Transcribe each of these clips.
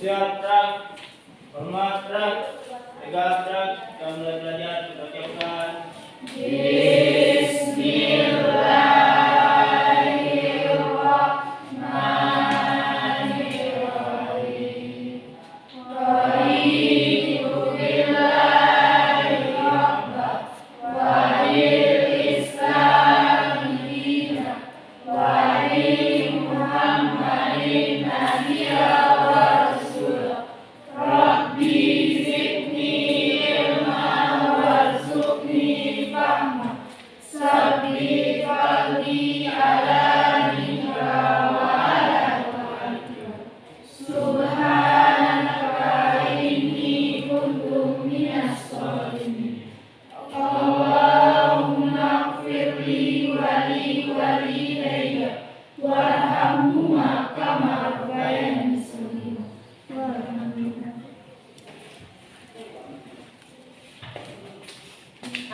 siap truk, hormat truk, tegak truk, dan belajar bacakan.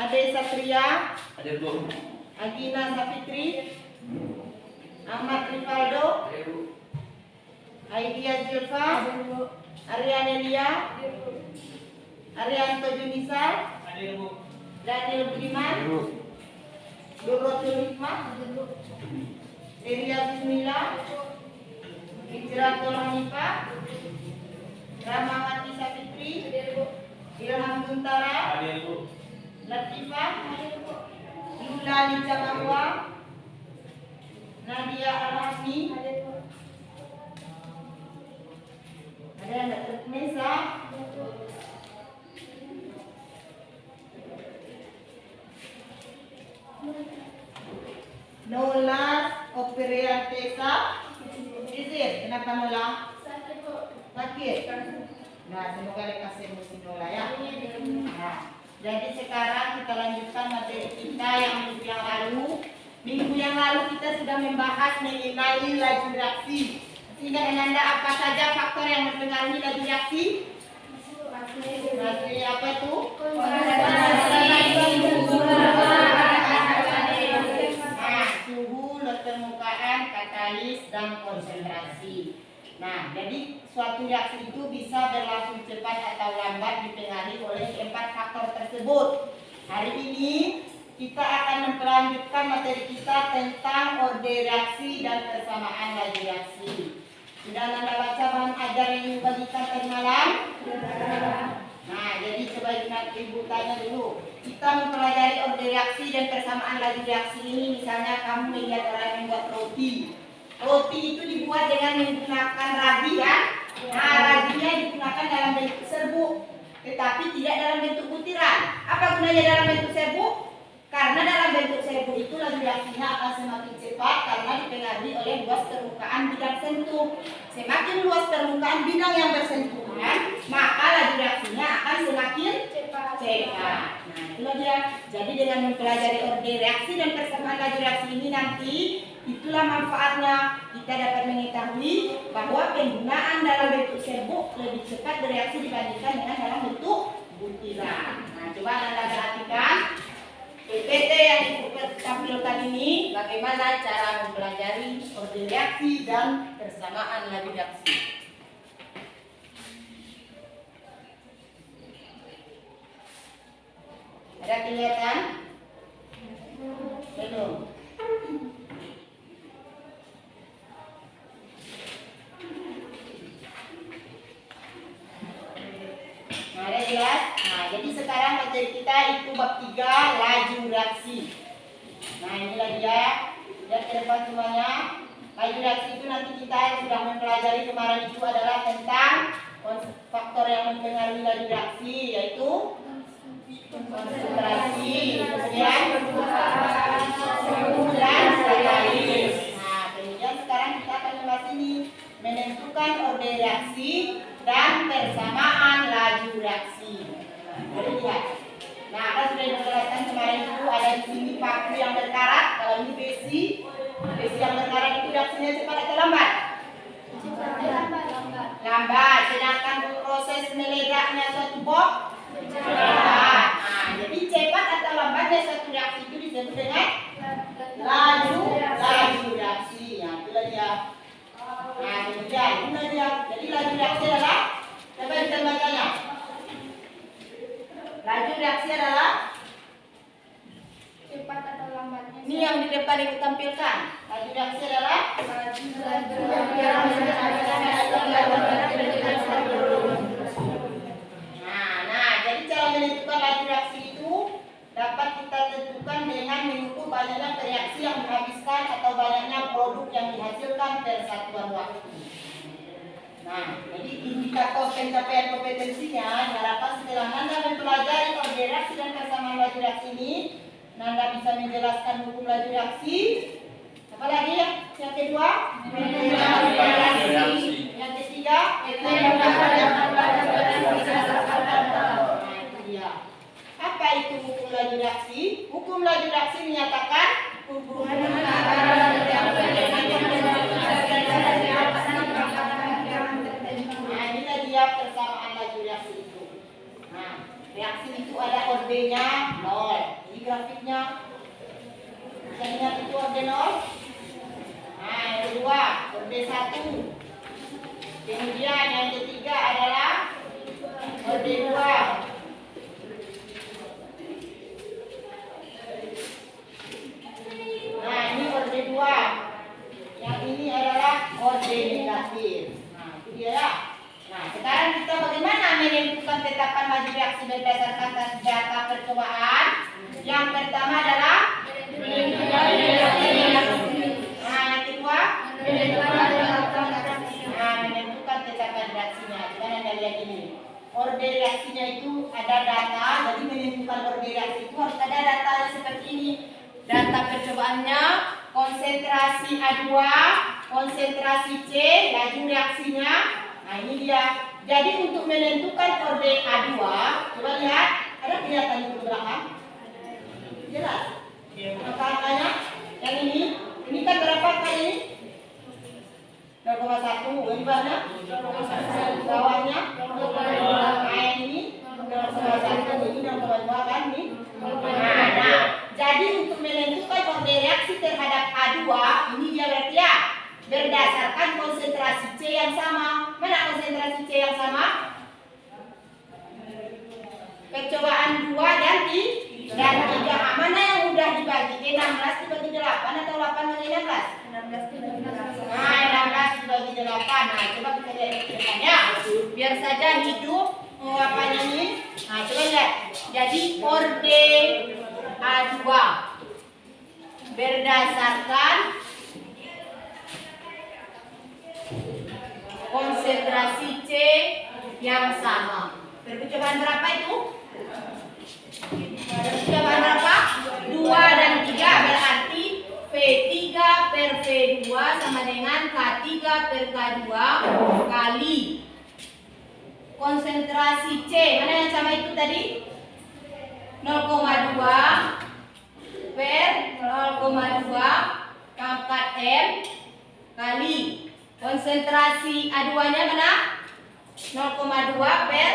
Ade Satria, Hadir Bu. Agina Sapitri, Ahmad Rivaldo, Aidia Zulfa, Aryan Elia, Arianto Junisa, Hadir Bu. Daniel Budiman, Dorotul Hikmah, Delia Bismillah, Hijratul Hanifah, Ramawati Sapitri, Ilham Guntara, Hadir Bu. Latifah, Lula Lica Marwa, Nadia Al-Hasmi, ada yang tak termesa, Nola Operiantesa, izin, kenapa Nola? Sakit. Nah, semoga lekas sembuh si Nola ya. Nah, jadi sekarang kita lanjutkan materi kita yang minggu yang lalu. Minggu yang lalu kita sudah membahas mengenai laju reaksi. Sehingga Ananda apa saja faktor yang mempengaruhi laju reaksi? Materi apa itu? Nah, suhu, lot permukaan, katalis, dan konsentrasi. Nah, jadi suatu reaksi itu bisa berlangsung cepat atau lambat dipengaruhi oleh 4 faktor tersebut. Hari ini kita akan melanjutkan materi kita tentang orde reaksi dan persamaan laju reaksi. Sudah Anda baca bahan ajar yang dibagikan tadi malam? Nah, jadi coba Ibu tanya dulu. Kita mempelajari orde reaksi dan persamaan laju reaksi ini. Misalnya kamu melihat orang membuat roti. Roti itu dibuat dengan menggunakan ragi ya. Nah, raginya digunakan dalam bentuk serbuk, tetapi tidak dalam bentuk butiran. Apa gunanya dalam bentuk serbuk? Karena dalam bentuk serbuk itu laju reaksinya akan semakin cepat karena dipengaruhi oleh luas permukaan bidang sentuh. Semakin luas permukaan bidang yang bersentuhan, maka laju reaksinya akan semakin cepat. Nah, itulah dia. Jadi dengan mempelajari orde reaksi dan persamaan laju reaksi ini nanti, itulah manfaatnya. Kita dapat mengetahui bahwa penggunaan dalam bentuk serbuk lebih cepat bereaksi dibandingkan dengan dalam bentuk butiran. Nah, coba Anda perhatikan PPT yang ditampilkan ini, bagaimana cara mempelajari orde reaksi dan persamaan laju reaksi. Ada kelihatan? Belum. Nah, ada jelas? Nah, jadi sekarang materi kita itu bab 3 laju reaksi. Nah, inilah dia. Lihat ke depan semuanya. Laju reaksi itu nanti kita yang sudah mempelajari kemarin itu adalah tentang faktor yang mempengaruhi laju reaksi, yaitu konsentrasi, kemudian suhu dan katalis. Nah, kemudian sekarang kita akan membahas ini, menentukan orde reaksi dan persamaan laju reaksi. Jadi lihat. Nah, ada sudah dijelaskan kemarin itu ada di sini paku yang berkarat. Kalau ini besi yang berkarat itu reaksinya cepat atau lambat? Lambat. Sedangkan proses meledaknya suatu bom cepat. Nah, jadi cepat atau lambatnya suatu reaksi itu disebut dengan laju reaksi. Nah, itulah dia. Nah, kemudian itulah dia. Jadi laju reaksi adalah dihasilkan? Laju reaksi adalah jadi cara menentukan laju reaksi itu dapat kita tentukan dengan mengukur banyaknya reaksi yang dihabiskan atau banyaknya produk yang dihasilkan per satuan waktu. Nah, jadi indikator pencapaian kompetensinya diharapkan setelah Nanda mempelajari order reaksi dan persamaan laju reaksi ini, Nanda bisa menjelaskan hukum laju reaksi. Apa lagi yang kedua? Yang ketiga? Apa itu hukum laju reaksi? Hukum laju reaksi menyatakan inilah dia persamaan laju reaksi itu. Nah, reaksi itu ada ordernya 0. Ini grafiknya. Bisa lihat itu order 0. Nah, yang kedua order 1. Kemudian yang ketiga adalah order 2. Nah, ini order 2. Yang ini adalah order negatif. Nah, itu dia ya. Nah, sekarang kita bagaimana menentukan tetapan laju reaksi berdasarkan data percobaan? Yang pertama adalah yang kedua menentukan tetapan reaksinya. Kita Anda lihat ini. Order reaksinya itu ada data, jadi menentukan order reaksi itu harus ada data seperti ini. Data percobaannya, konsentrasi A2, konsentrasi C, laju reaksinya. Nah, ini dia. Jadi untuk menentukan order A2, coba lihat, ada kelihatan di belakang? Jelas? Angka-angkanya yang ini kan berapa kali ini? 0,1, yang mana? Bawahnya? Nah, yang ini 0,1, ini 0,2 kan nih? Nah, jadi untuk menentukan order reaksi terhadap A2, ini dia berarti ya berdasarkan konsentrasi C yang sama. Mana konsentrasi C yang sama? Percobaan 2 dan 3. Mana yang mudah dibagi? 16 dibagi 8 atau 8 bagi 16? 16 dibagi 8. Nah, coba kita lihat ya. Biar saja hidup apanya ini. Nah, coba lihat. Jadi order A2 berdasarkan konsentrasi C yang sama. Percobaan berapa itu? Percobaan berapa? 2 dan 3 berarti P3 per P2 sama dengan K3 per K2 kali konsentrasi C. Mana yang sama itu tadi? 0,2 per 0,2 pangkat M kali konsentrasi A2-nya mana? 0,2 per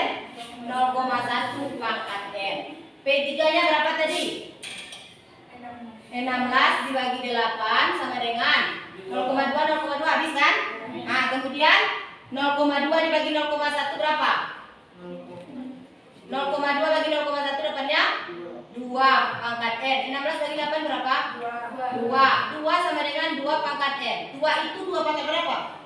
0,1 pangkat M. P3-nya berapa tadi? 16 dibagi 8 sama dengan 0,2 habis kan? Nah, kemudian 0,2 dibagi 0,1 berapa? 0,2 bagi 0,1 dapatnya 2 pangkat N. 16 bagi 8 berapa? 2. 2 sama dengan 2 pangkat N. 2 itu 2 pangkat berapa?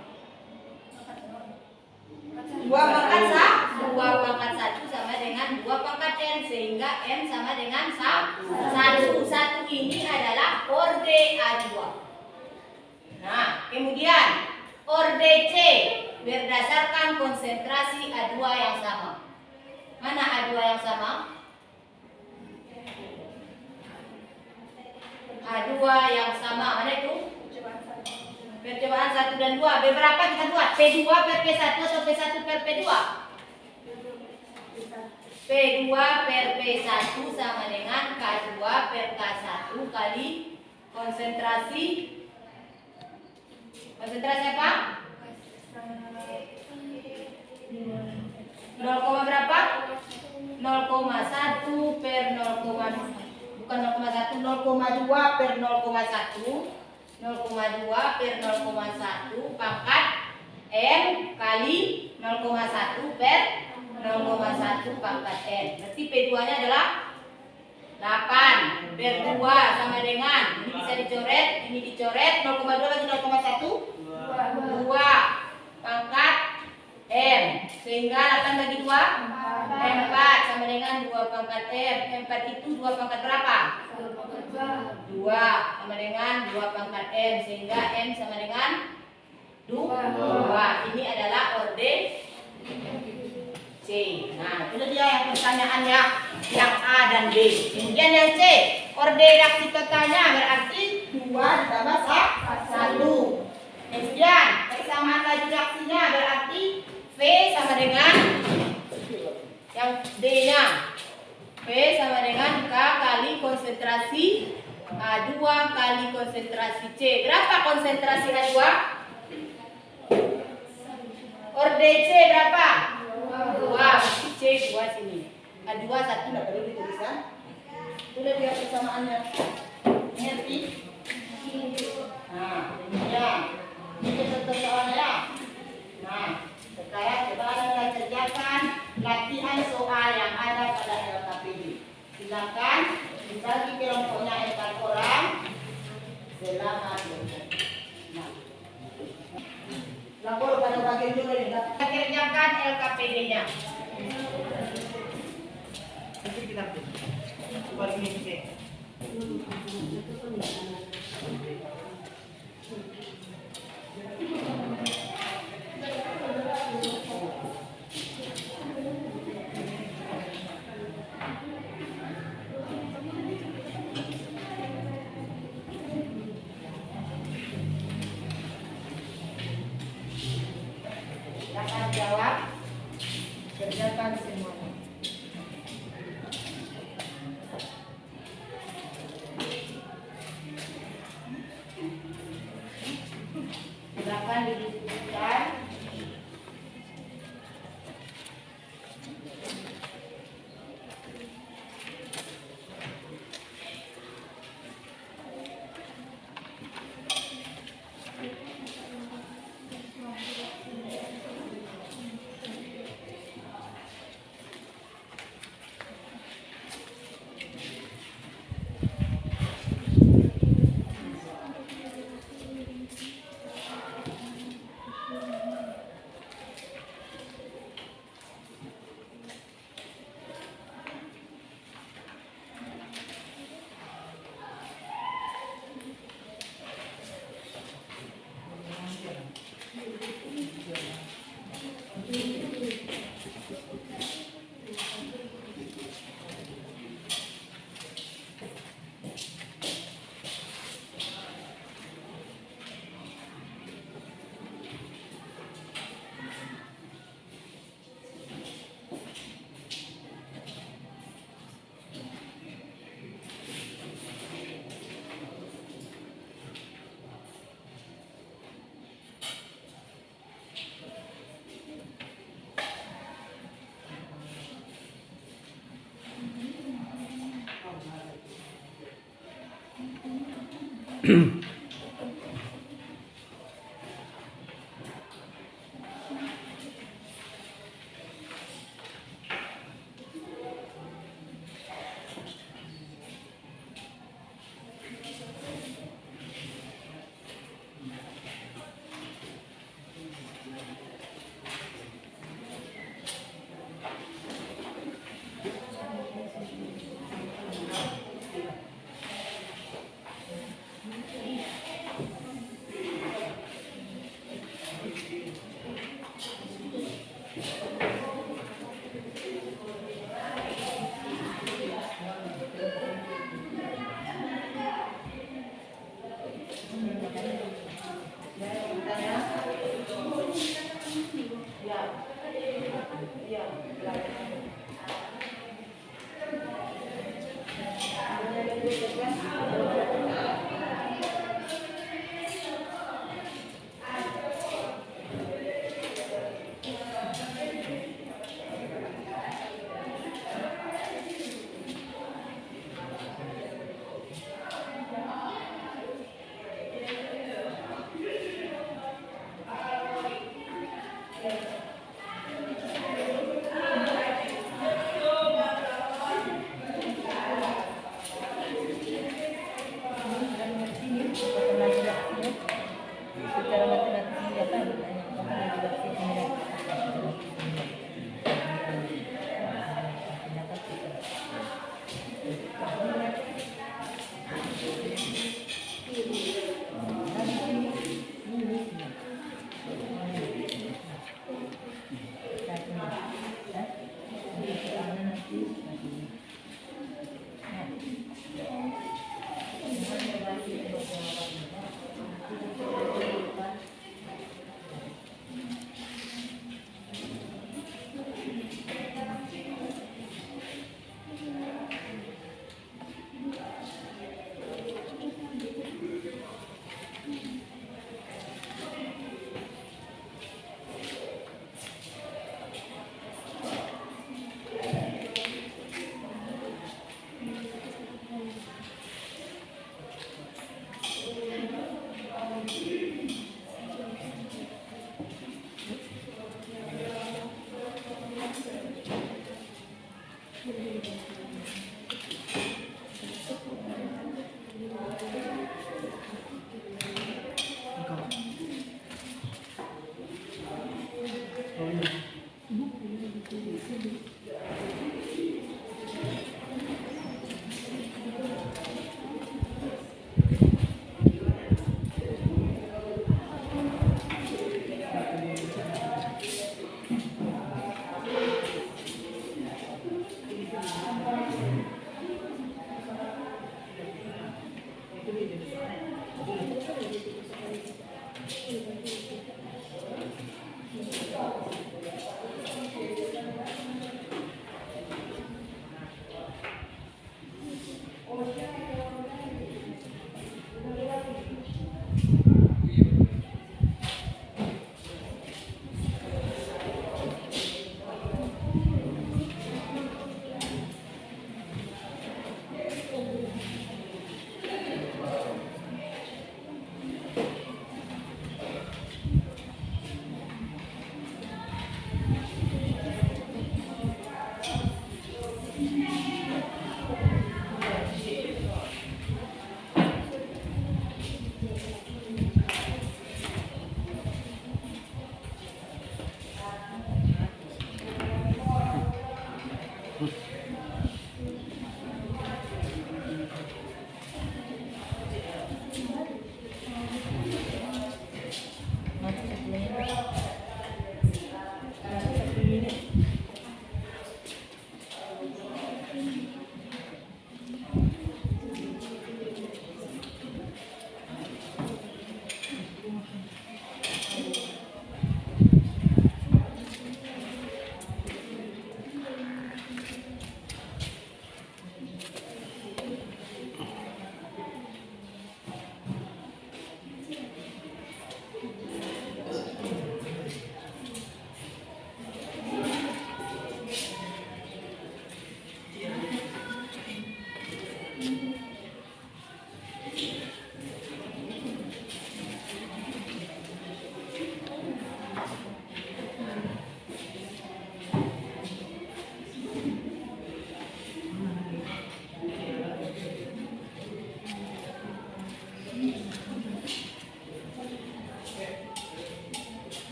2 pangkat 1 sama dengan 2 pangkat N, sehingga M sama dengan 1. 1 ini adalah order A2. Nah, kemudian order C berdasarkan konsentrasi A2 yang sama. Mana A2 yang sama? A2 yang sama, mana itu? Percobaan 1 dan 2. Berapa kita buat? P2 per P1 atau P1 per P2? P2 per P1 sama dengan K2 per K1 kali konsentrasi apa? 0, berapa? 0,1 per 0, bukan 0,1, 0,2 per 0,1, 0,2 per 0,1 pangkat M kali 0,1 per 0,1 pangkat N. Berarti P2 nya adalah 8 per 2 sama dengan, ini bisa dicoret, ini dicoret, 0,2 bagi 0,1 2 pangkat M, sehingga 8 bagi 2 4 sama dengan 2 pangkat M. 4 itu 2 pangkat berapa? 2 sama dengan 2 pangkat M, sehingga M sama dengan 2. Ini adalah orde C. Nah, itu dia yang pertanyaannya, yang A dan B. Kemudian yang C, orde reaksi totalnya berarti 2 ditambah 1. Kemudian persamaan laju reaksinya berarti V sama dengan yang D-nya. V sama dengan K kali konsentrasi H2 kali konsentrasi C. Berapa konsentrasi H2? Orde C berapa? 2. C 2 sini. H2 1 tidak perlu dituliskan. Tulis dia persamaannya. Ngerti? Nah, demikian. Ini contoh soalnya ya. Nah, sekarang coba Anda kerjakan latihan soal yang ada pada LKPD. Silakan dibagi kelompoknya 4 orang. Silakan. Nah, lapor pada bagian juga nih. Kerjakan LKPD-nya. Itu kita buat ini sih. Silakan jawab, kerjakan semuanya. Silakan didiskusikan.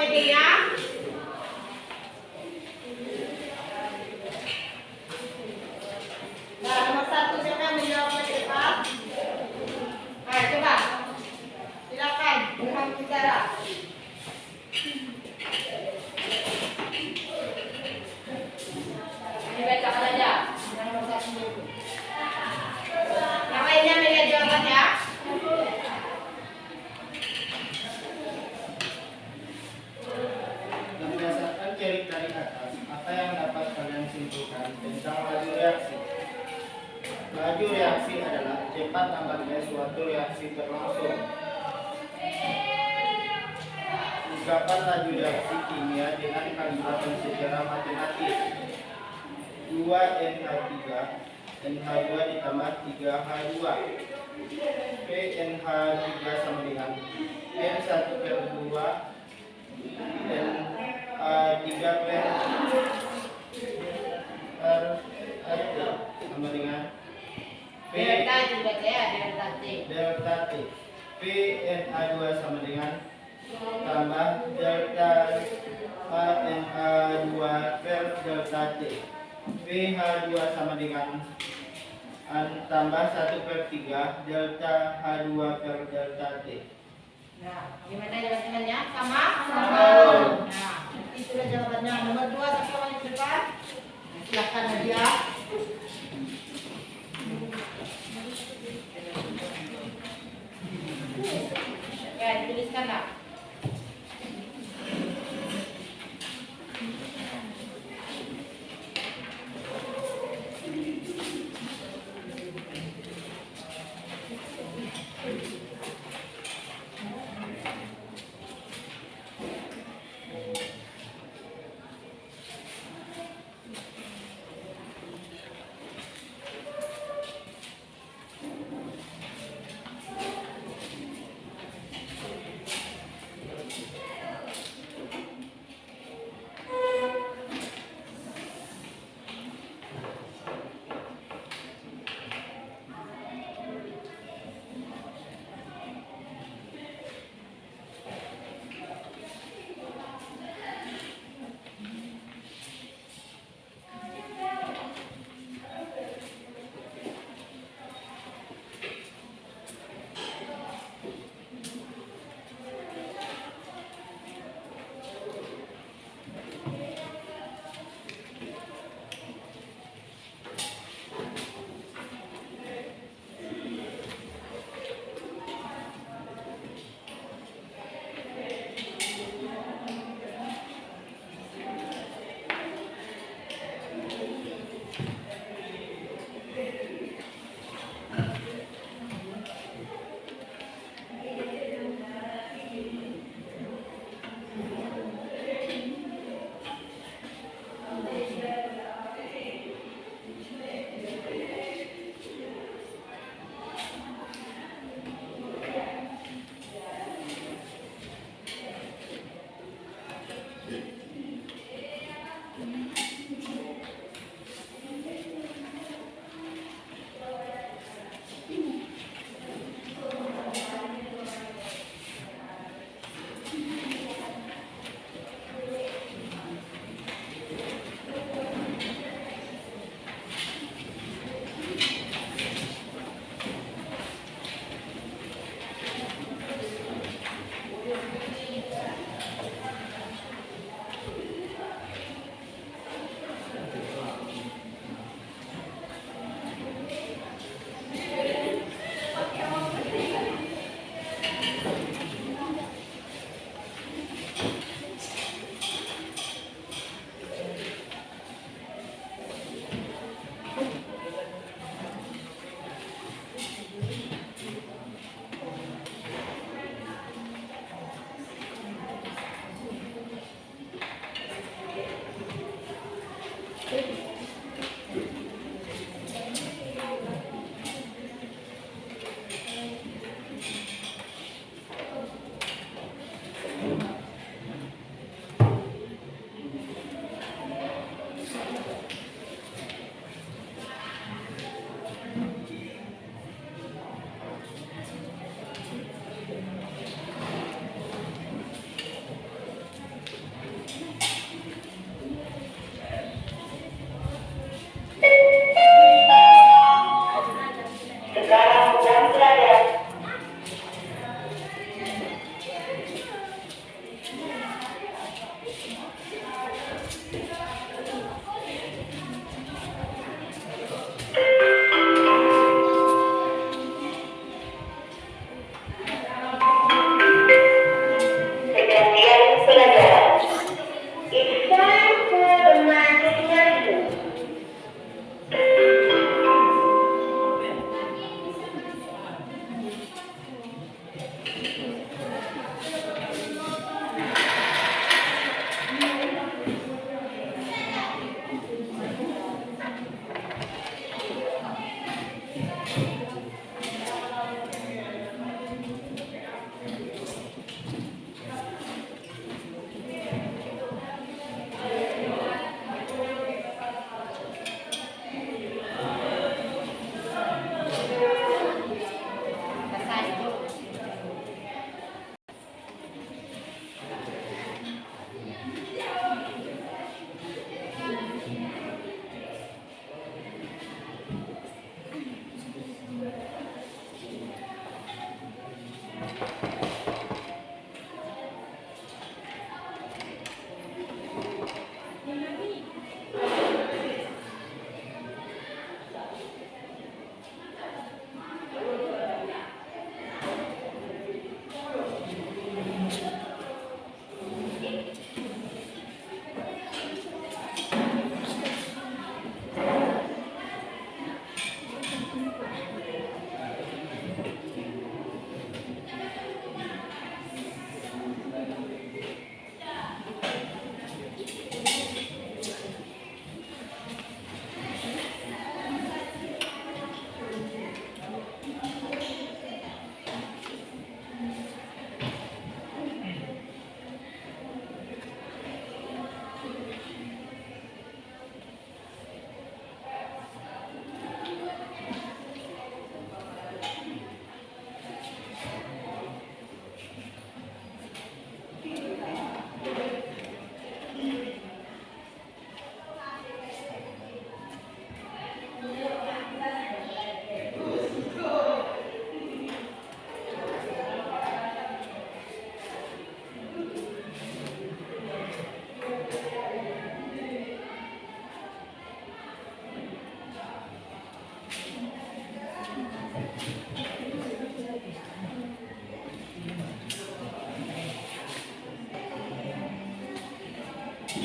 idenya? Nah, nomor 1 siapa yang menjawabnya cepat? Ayo coba. Silakan, dengan bicara. Dibacakan aja. Yang nomor 1 dulu. Yang lainnya melihat jawabannya. Berdasarkan cerik dari atas, apa yang dapat kalian simpulkan tentang laju reaksi? Laju reaksi adalah cepat lambatnya suatu reaksi berlangsung. Ungkapan laju reaksi kimia dengan kalimat dan sejarah matematis. 2NH3 NH2 ditambah 3H2 PNH3 sama dengan N1 per 2 N3 per RT sama dengan Delta juga ya, delta T. PNH2 sama dengan tambah delta NH2 per delta T. PH2 sama dengan tambah 1 per 3 delta H2 per delta T. Nah, gimana jawabannya? Sama? Nah, itulah jawabannya. Nomor 2 siapa yang depan? Silakan Nadia. Ya, tuliskanlah.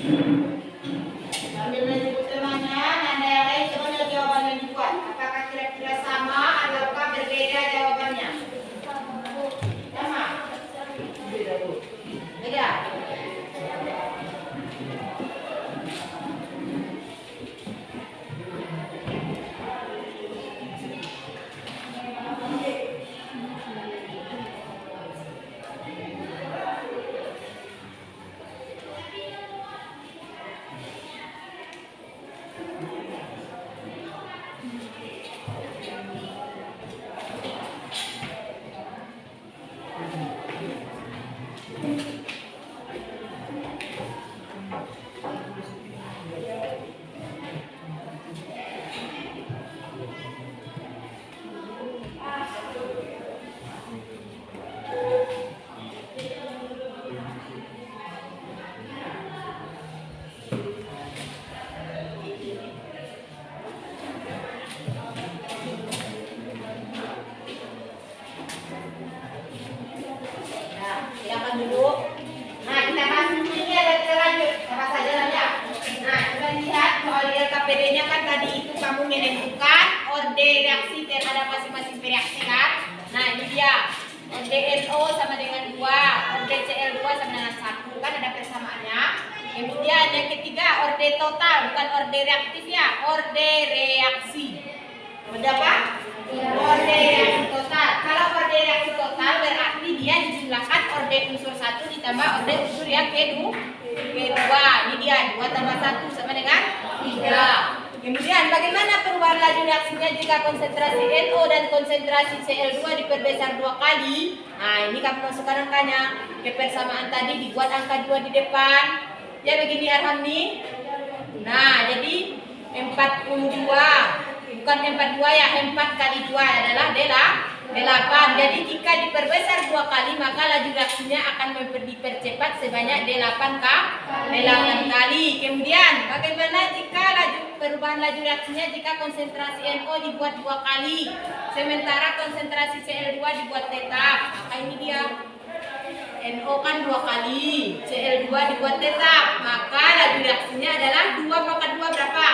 Sambil menyebut temanya, Anda yang lain coba lihat jawaban yang dibuat. Apakah kira-kira sama ataukah berbeda jawabannya? Sama? Beda, Bu. Beda? Silakan dulu. Nah, kita bahas dulu ini ada lanjut. Apa saja ya? Nah, coba lihat soal LKPD-nya kan tadi itu kamu menentukan orde reaksi terhadap masing-masing reaksi kan? Nah, ini dia. Orde NO sama dengan 2, orde Cl2 sama dengan 1. Kan ada persamaannya. Kemudian yang ketiga, orde total, bukan orde reaktif ya, orde reaksi. Orde apa? Orde reaksi total. Kalau orde reaksi total berarti dia dijumlahkan orde unsur 1 ditambah orde unsur yang kedua. Ini dia 2 tambah 1 sama dengan 3. Kemudian bagaimana perubahan laju reaksinya jika konsentrasi NO dan konsentrasi Cl2 diperbesar 2 kali? Nah, ini kamu masukkan angkanya. Ke persamaan tadi dibuat angka 2 di depan. Ya begini Arhamni. Nah, jadi 42. Bukan 42 ya, 4 kali 2 adalah 8. Jadi jika diperbesar 2 kali maka laju reaksinya akan dipercepat sebanyak 8 kali. Kemudian bagaimana jika perubahan laju reaksinya jika konsentrasi NO dibuat 2 kali sementara konsentrasi Cl2 dibuat tetap? Maka ini dia. NO kan 2 kali, Cl2 dibuat tetap, maka laju reaksinya adalah 2 pangkat 2 berapa?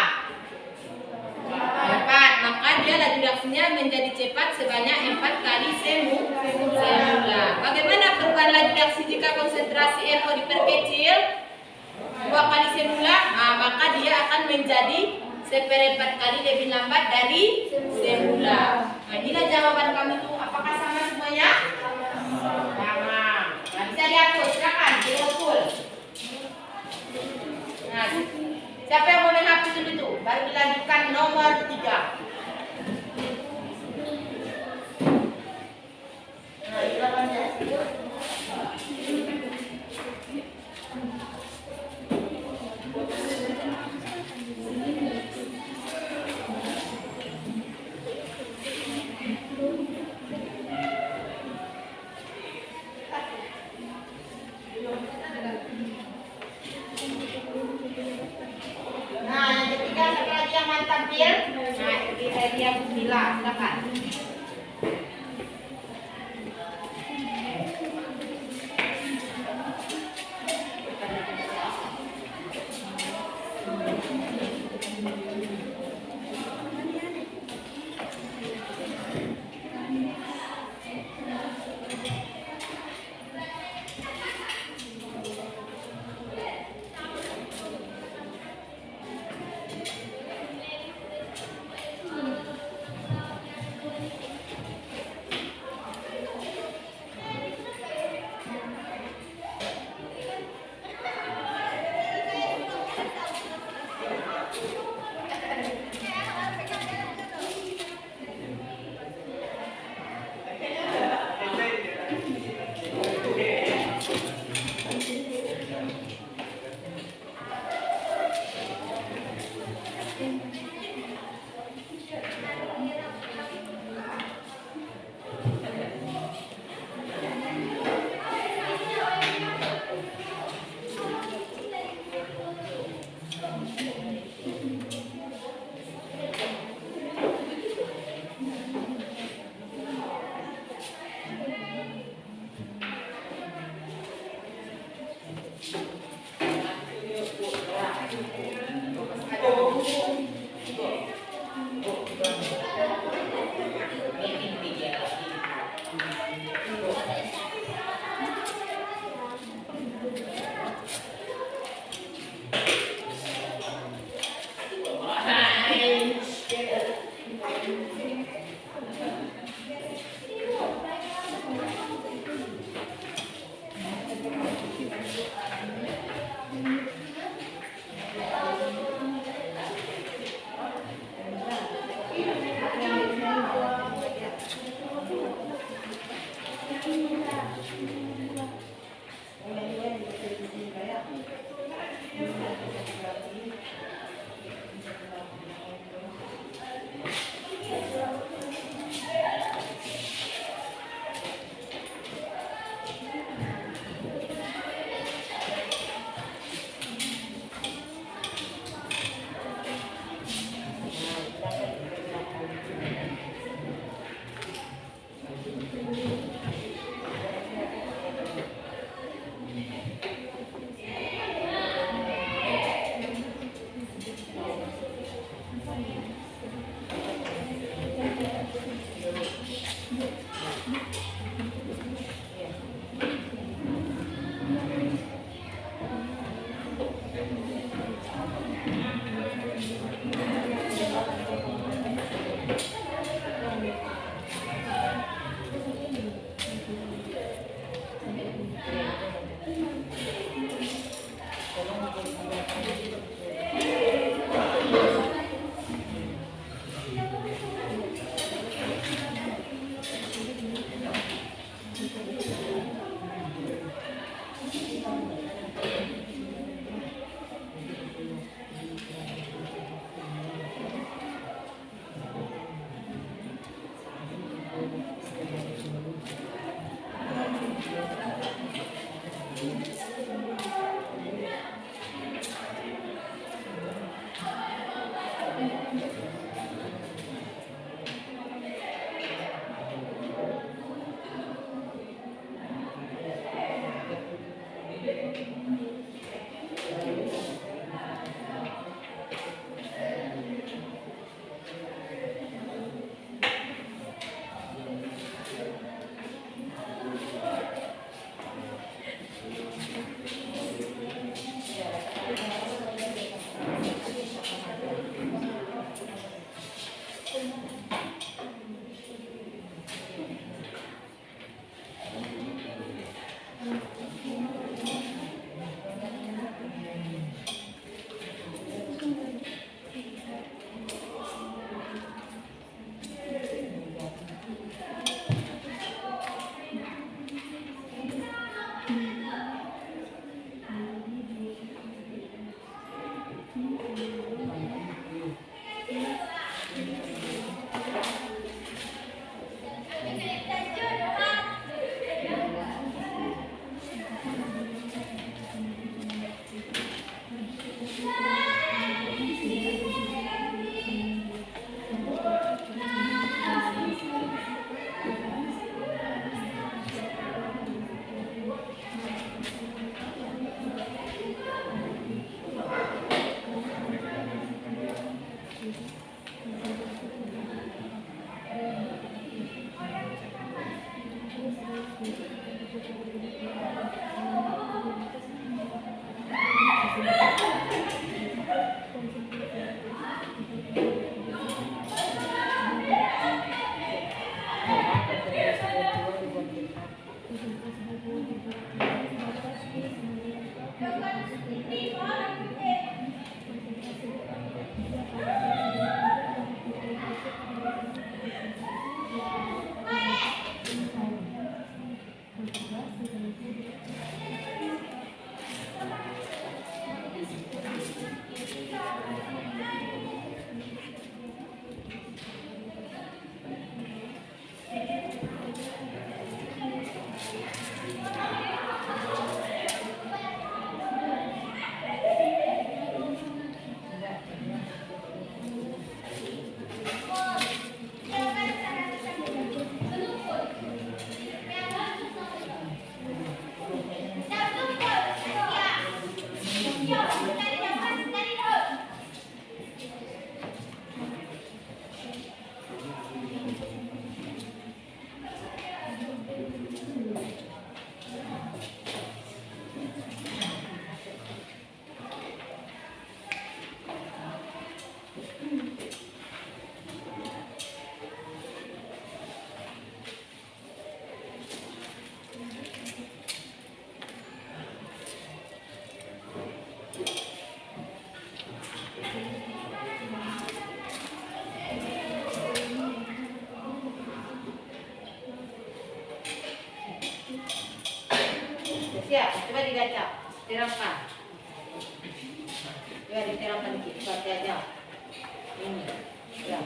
4, maka dia laju reaksinya menjadi cepat sebanyak 4 kali semula. Bagaimana perubahan laju reaksi jika konsentrasi NO diperkecil 2 kali semula? Nah, maka dia akan menjadi 1/4 kali lebih lambat dari semula. Nah, inilah jawaban kami itu. Apakah sama semuanya? Sama. Nah, bisa diatur, silakan betul. Nah, siapa yang mau menghapus dulu itu? Baru dilanjutkan nomor 3. Nah, silakan ya. Nah, yang ketiga satu lagi yang mau tampil. Nah, dia Bismillah, silakan. Caca, terangkan. Ya, diterangkan dikit, seperti aja. Ini, ya.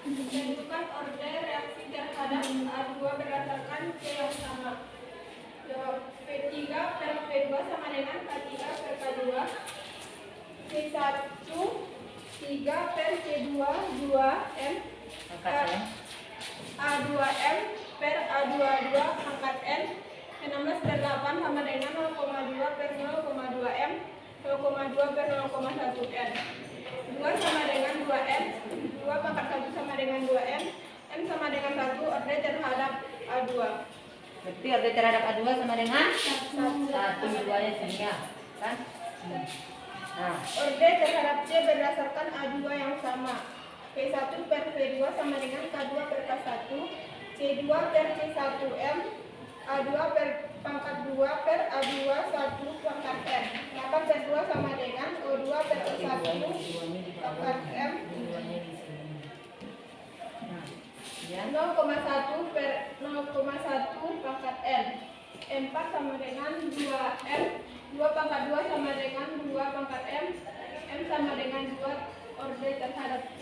Tentukan order reaksi terhadap A2 berdasarkan C yang sama. Jawab. P3 per P2 sama dengan K3 per K2. C1 3 per C2 2M. A2M per A22 pangkat N. 16 per 8 sama dengan 0,2 per 0,2M. 0,2 per 0,1 N. 2 sama dengan 2M. 2 pangkat 1 sama dengan 2M. M sama dengan 1 order terhadap A2. Berarti order terhadap A2 sama dengan 1, 2-nya sini ya. Kan? Nah, Order terhadap C berdasarkan A2 yang sama. P1 per P2 sama dengan K2 per K1. C2 per C1M. A2 per pangkat 2 per A2 1 pangkat M. 8 per 2 sama dengan O2 per O1 pangkat M. 2-nya di sini. Nah, ya. 0,1 per 0,1 pangkat M. 4 sama dengan 2M. 2 pangkat 2 sama dengan 2 pangkat M. M sama dengan 2 order terhadap C.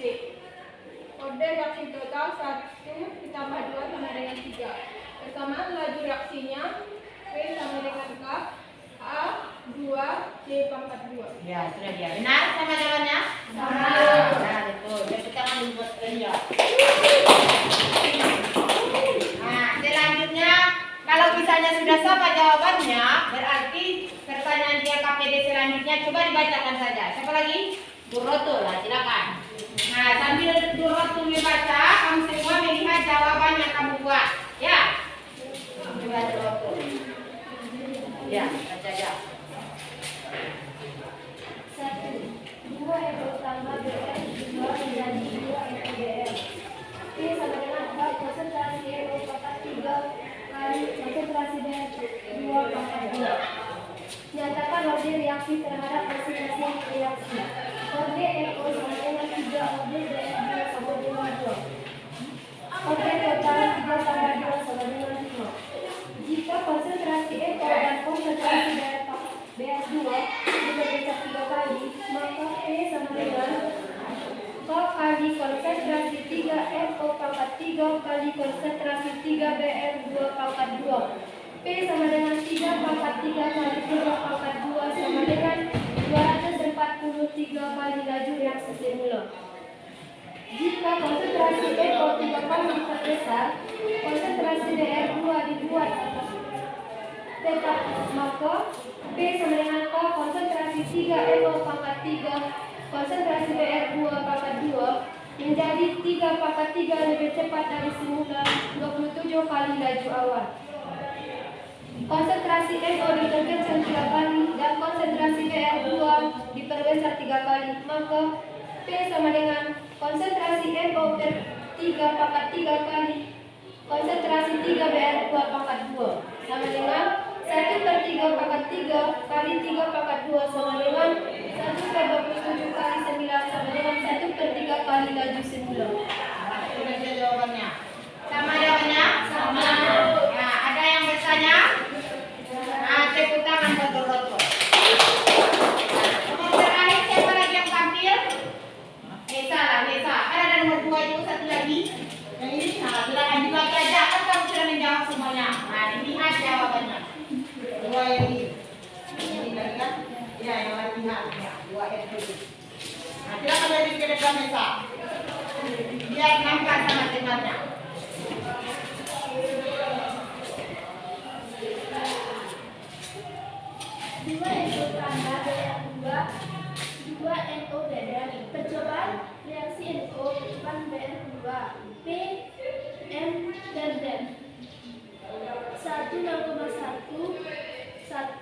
Order reaksi total 1 ditambah 2 sama dengan 3. Persamaan laju reaksinya P sama dengan K. A 2 C pangkat 2. Ya, sudah dia. Benar sama jawabannya? Sama. Nah, betul. Jadi kita akan membuat kerja. Nah, selanjutnya kalau misalnya sudah sama jawabannya, berarti pertanyaan dia KPD selanjutnya coba dibacakan saja. Siapa lagi? Bu Rotul lah, silakan. Nah, sambil Bu Rotul membaca, kamu semua melihat jawaban yang kamu buat. Ya. Coba Bu Rotul. Ya, baca aja. 1, 2 Eko tambah BR 2 menjadi 2 Eko BR. P sama dengan 4 konsentrasi Eko pangkat 3 kali konsentrasi BR 2 pangkat 2. Nyatakan order reaksi terhadap masing-masing reaksi. Order Eko sama dengan 3 order BR 2 sama dengan 2. Order total 3 tambah 2 sama dengan 5. Jika konsentrasi Eko dan konsentrasi BR2 diperbesar 3 kali, maka P sama dengan K kali konsentrasi 3 NO pangkat 3 kali konsentrasi 3 BR2 pangkat 2. P sama dengan 3 pangkat 3 kali 3 pangkat 2 sama dengan 243 kali laju reaksi semula. Jika konsentrasi NO 3 kali diperbesar, konsentrasi BR2 dibuat tetap, maka P sama dengan K konsentrasi 3 NO pangkat 3 konsentrasi BR2 pangkat 2 menjadi 3 pangkat 3 lebih cepat dari semula 27 kali laju awal. Konsentrasi NO diperbesar 3 kali dan konsentrasi BR2 diperbesar 3 kali, maka P sama dengan konsentrasi NO per 3 pangkat 3 kali konsentrasi 3 BR2 pangkat 2 sama dengan 1 per 3 pangkat 3 kali 3 pangkat 2 sama dengan 1 per 27 kali 9 sama dengan 1 per 3 kali laju semula. Sudah ada jawabannya. Sama jawabannya? Sama. Nah, ada yang bertanya? Nah, tepuk tangan buat Bu Rotul. Nomor terakhir siapa lagi yang tampil? Nesa lah, Nesa. Kan ada nomor 2 itu, satu lagi. Yang ini, nah, silakan dibaca aja. Kan kamu sudah menjawab semuanya. Nah, dilihat jawabannya. 2 yang ini lagi kan? Ya, yang lagi ya, 2 itu. Nah, silakan dari ke depan Nesa. Biar nampak sama temannya. Dua NO tambah BR2 2 NO BR. Percobaan reaksi NO percobaan BR2 P M dan D 1 0,1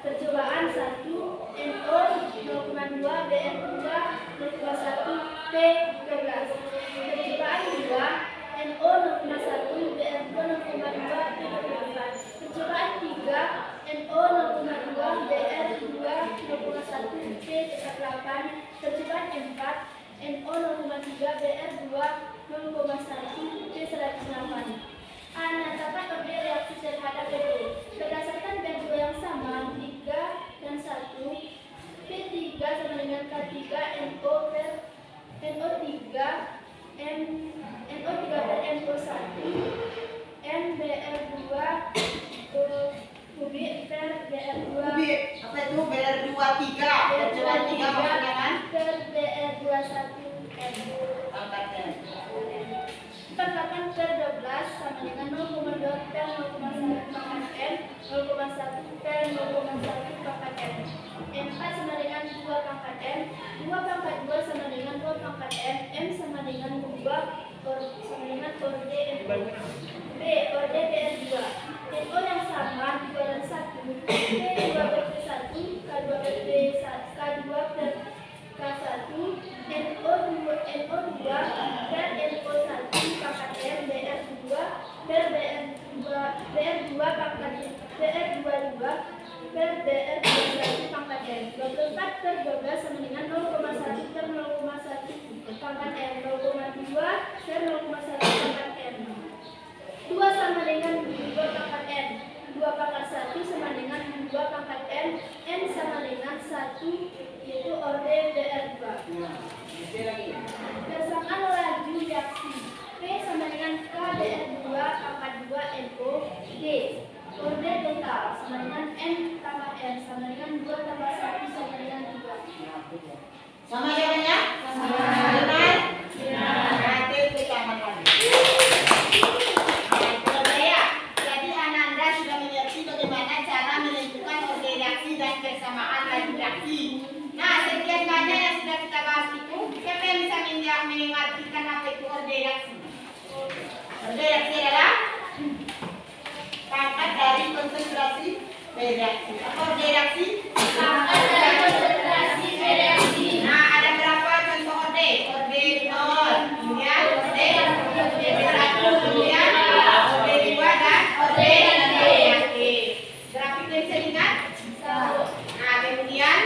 percobaan 1 NO 0,2 BR2 0,1 P 12. Percobaan 2 NO 0,1 BR2 0,2 P 12. Percobaan 3 NO 0,2 BR2 0,1 P 8. Percobaan 4 NO 0,3 BR2 0,1 P 108. Nyatakan order reaksi terhadap BR. Berdasarkan BR2 yang sama, 3 percobaan 3. Percobaan 3 maksudnya kan? per BR21 R2 Pangkat N. 48 per 12 sama dengan 0,2 per 0,1 pangkat N, 0,1 per 0,1 pangkat N. 4 sama dengan 2 pangkat N, 2 pangkat 2 sama dengan 2 pangkat N, M sama dengan 2 sama dengan orde N. B, orde BR2. NO yang sama, 2 dan 1. P2 per P1, K2 per P1, K2 per K1, NO2 per NO1 pangkat M, BR2 per BR2 pangkat BR22 per BR21 pangkat M. 24 per 12 sama dengan 0,1 per 0,1 pangkat M, 0,2 per 0,1 pangkat M. 2 sama dengan 2 pangkat N, 2 pangkat 1 sama dengan 2 pangkat N, N sama dengan 1, yaitu orde BR2. Persamaan laju reaksi P sama dengan K BR2 pangkat 2 NO, D. Orde total sama dengan N tambah N sama dengan 2 tambah 1 sama dengan 2. Sama jawabannya? Benar? Nanti kita lagi. Jadi Ananda sudah mengerti bagaimana cara menentukan orde reaksi dan persamaan laju reaksi. Nah, sekian banyak yang sudah kita bahas itu. Siapa yang bisa mengartikan apa itu orde reaksi? Orde reaksi adalah pangkat dari konsentrasi reaksi. Apa orde reaksi? Pangkat dari konsentrasi reaksi. Nah, ada berapa contoh orde? Orde 0, kemudian orde 1, kemudian orde 2 dan orde 3. Oke. Grafik yang bisa diingat? Nah, kemudian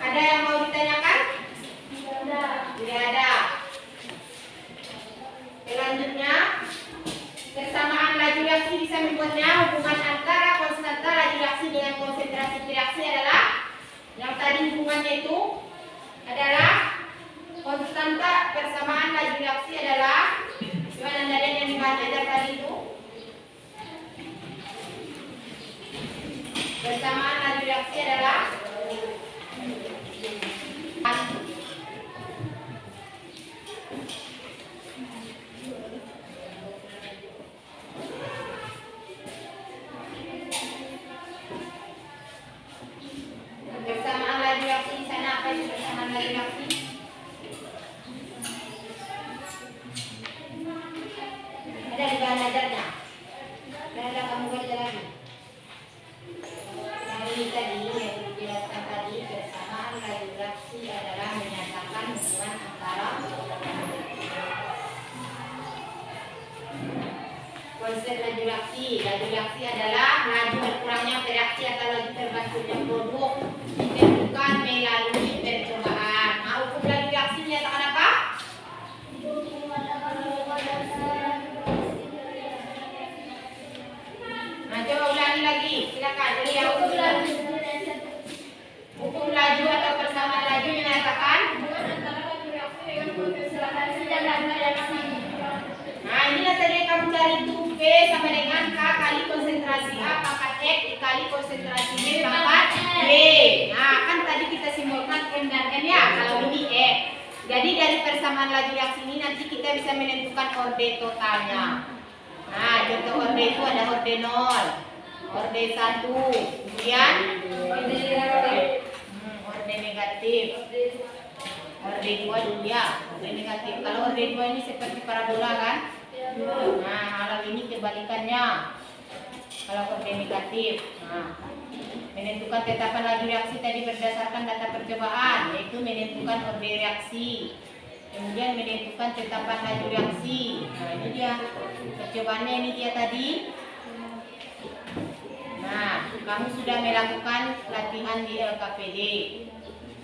ada yang mau ditanyakan? Tidak ada. Selanjutnya, persamaan laju reaksi bisa membuatnya hubungan antara konstanta laju reaksi dengan konsentrasi reaksi adalah yang tadi hubungannya itu adalah konstanta persamaan laju reaksi adalah gimana Anda yang dibaca tadi itu? Persamaan laju reaksi adalah persamaan laju reaksi di sana apa itu persamaan laju reaksi? Ada di bahan ajarnya. Ada kamu baca lagi. Dari tadi yang dijelaskan tadi persamaan laju reaksi adalah menyatakan hubungan antara konsep laju reaksi. Laju reaksi adalah laju berkurangnya reaksi atau laju terbentuknya produk ditentukan melalui percobaan. Nah, hukum laju reaksi menyatakan apa? Nah, coba ulangi lagi. Silakan. Jadi yang hukum laju atau persamaan laju menyatakan Hubungan antara laju reaksi dengan konsentrasi dan laju reaksi. nah, inilah tadi yang kamu cari itu P sama dengan K kali konsentrasi A pangkat X dikali konsentrasi B pangkat B. Nah, kan tadi kita simbolkan M dan N ya, kalau ini X. Jadi dari persamaan laju reaksi ini nanti kita bisa menentukan orde totalnya. Nah, contoh orde itu ada orde 0, orde 1, kemudian orde negatif. Orde 2 dulu ya, orde negatif. Kalau orde 2 ini seperti parabola kan? Nah, kalau ini kebalikannya. Kalau orde negatif. Nah, menentukan tetapan laju reaksi tadi berdasarkan data percobaan, yaitu menentukan orde reaksi. Kemudian menentukan tetapan laju reaksi. Nah, ini dia percobaannya, ini dia tadi. Nah, kamu sudah melakukan latihan di LKPD.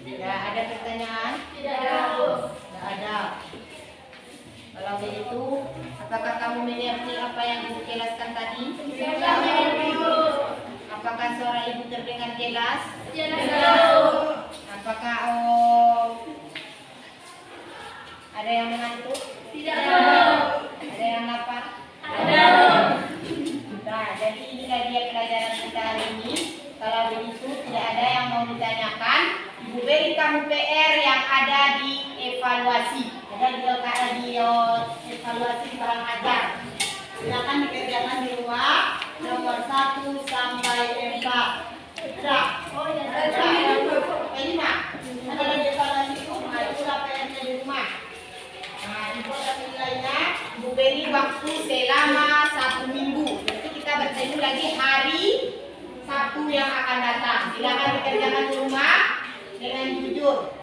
Ya, ada pertanyaan? Tidak. Tidak ada. Kalau begitu, apakah kamu mengerti apa yang Ibu jelaskan tadi? Apakah suara Ibu terdengar jelas? Apakah ada yang mengantuk? Ada yang lapar? Nah, jadi inilah dia pelajaran kita hari ini. Kalau begitu tidak ada yang mau ditanyakan. tanyakan, Ibu beri kamu PR yang ada di evaluasi. Ada di evaluasi barang ajar. Silakan dikerjakan di rumah nomor 1 sampai 4. Ada? Oh ya, ada. Ini mah. Ada di evaluasi itu, itulah PR-nya di rumah. Nah, Ibu akan nilainya, Ibu beri waktu selama 1 minggu. Berarti kita bertemu lagi hari Sabtu yang akan datang. Silakan dikerjakan di rumah dengan jujur.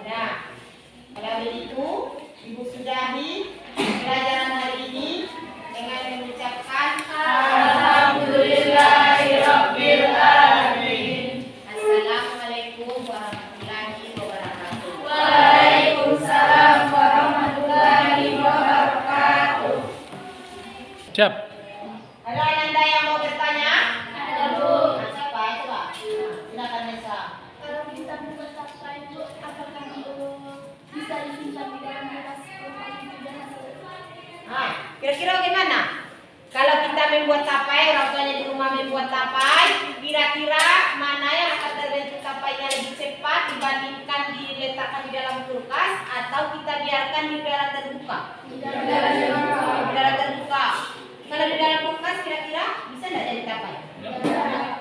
Nah, kalau begitu, Ibu sudahi pelajaran hari ini dengan mengucapkan Alhamdulillahirabbil alamin. Assalamualaikum warahmatullahi wabarakatuh. Waalaikumsalam warahmatullahi wabarakatuh. Siap. Ada Ananda yang mau bertanya? Ada, Bu. Siapa? Coba. Silakan Nesa. Kalau kita membuat apa itu, apakah itu bisa disimpan di dalam bekas itu dan hasil? Nah, kira-kira bagaimana? Kalau kita membuat tapai, orang tuanya di rumah membuat tapai, kira-kira mana yang akan terbentuk tapainya lebih cepat dibandingkan diletakkan di dalam kulkas atau kita biarkan di udara terbuka? Udara terbuka. Kalau di dalam kulkas kira-kira bisa tidak jadi tapai?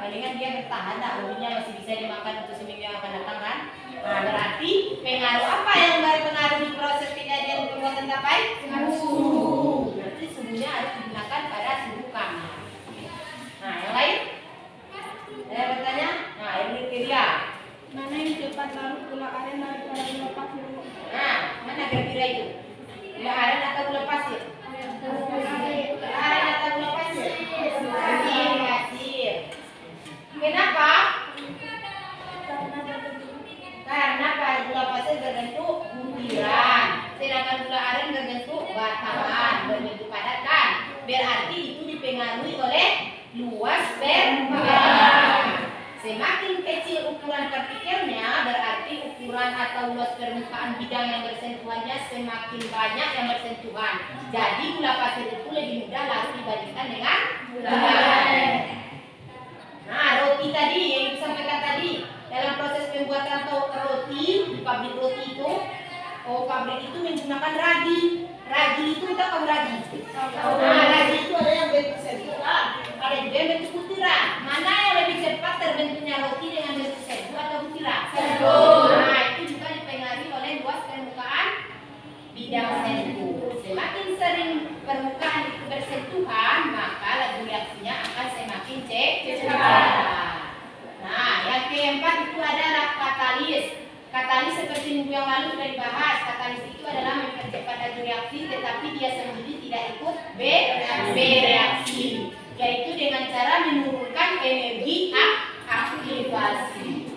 Palingan dia bertahan, umumnya masih bisa dimakan untuk seminggu yang akan datang kan? Nah, berarti pengaruh apa yang berpengaruh di proses kejadian pembuatan tapai? Suhu. Berarti suhunya harus digunakan pada suhu kamar. Nah, yang lain? Ada bertanya? Nah, ini kriteria. Mana yang cepat lalu gula aren daripada gula pasir? Nah, mana kira-kira itu? Gula aren atau gula pasir? Gula aren atau gula pasir? Pasir. Kenapa? Karena gula pasir berbentuk butiran, sedangkan gula aren berbentuk batangan, berbentuk padat kan? Berarti itu dipengaruhi oleh luas permukaan. Semakin kecil ukuran partikelnya, berarti ukuran atau luas permukaan bidang yang bersentuhannya semakin banyak yang bersentuhan. Jadi gula pasir itu lebih mudah larut dibandingkan dengan gula aren. Nah, roti tadi yang disampaikan tadi, dalam proses pembuatan roti, pabrik roti itu, pabrik itu menggunakan ragi. Ragi itu kita tahu ragi. Nah, ragi itu ada yang bentuk sirkular, ada juga yang bentuk butiran. Mana yang lebih cepat terbentuknya roti dengan bentuk sirkular atau butiran? Nah, itu juga dipengaruhi oleh luas permukaan bidang sentuh. Semakin sering permukaan itu bersentuhan, maka laju reaksinya akan semakin cepat. Nah, yang keempat itu adalah katalis. Katalis seperti minggu yang lalu sudah dibahas. Katalis itu adalah mempercepat laju reaksi, tetapi dia sendiri tidak ikut bereaksi, yaitu dengan cara menurunkan energi aktivasi.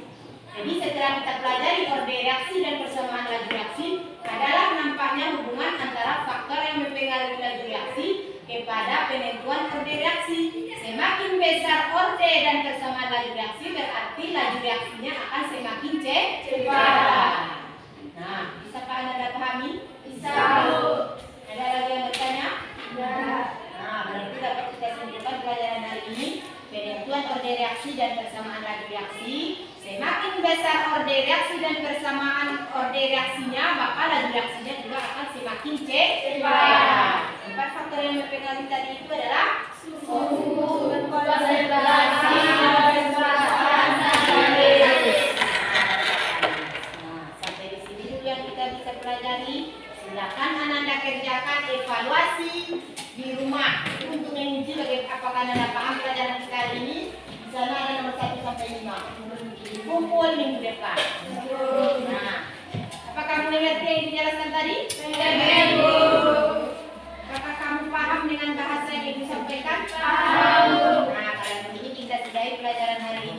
Jadi setelah kita pelajari orde reaksi dan persamaan laju reaksi, adalah nampaknya hubungan antara faktor yang mempengaruhi laju reaksi kepada penentuan orde reaksi. Semakin besar orde dan persamaan laju reaksi, berarti laju reaksinya akan semakin cepat. Nah, bisakah Anda pahami? Bisa. Ada lagi yang bertanya? Nah, berarti dapat kita simpulkan pelajaran hari ini. Penentuan orde reaksi dan persamaan laju reaksi. Semakin besar orde reaksi dan persamaan orde reaksinya, maka laju reaksinya juga akan semakin cepat. 4 faktor yang mempengaruhi tadi itu adalah suhu, konsentrasi, sampai di sini dulu yang kita bisa pelajari. Silakan Ananda kerjakan evaluasi di rumah untuk menguji apakah Ananda paham pelajaran kita hari ini. Di sana ada nomor 1 sampai 5. Kumpul minggu depan. Nah, apakah kamu mengerti yang dijelaskan tadi? Apakah kamu paham dengan bahasa yang Ibu sampaikan? Paham. Nah, kalau begini kita sudahi pelajaran hari ini.